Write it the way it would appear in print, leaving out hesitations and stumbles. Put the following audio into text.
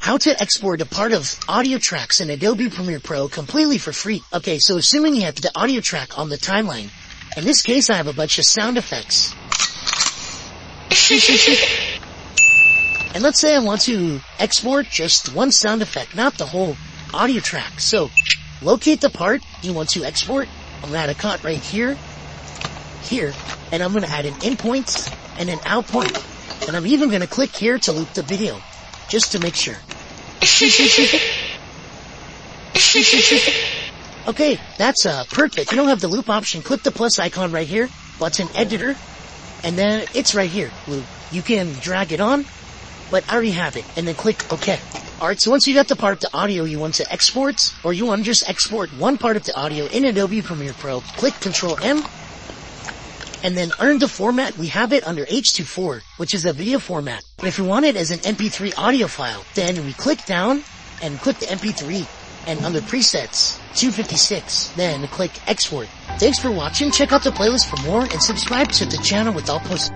how to export a part of audio tracks in Adobe Premiere Pro completely for free. Okay, so assuming you have the audio track on the timeline, in this case I have a bunch of sound effects. And let's say I want to export just one sound effect, not the whole audio track. So, locate the part you want to export. I'm gonna add a cut right here, and I'm gonna add an in point and an out point. And I'm even gonna click here to loop the video, just to make sure. Okay, that's perfect. You don't have the loop option, click the plus icon right here, button editor, and then it's right here, loop. You can drag it on, but I already have it, and then click OK. Alright, so once you got the part of the audio you want to export, or you want to just export one part of the audio in Adobe Premiere Pro, click Ctrl M, and then earn the format. We have it under H.2.4, which is a video format. But if you want it as an MP3 audio file, then we click down and click the MP3, and under presets, 256, then click export. Thanks for watching, check out the playlist for more, and subscribe to the channel with all posts.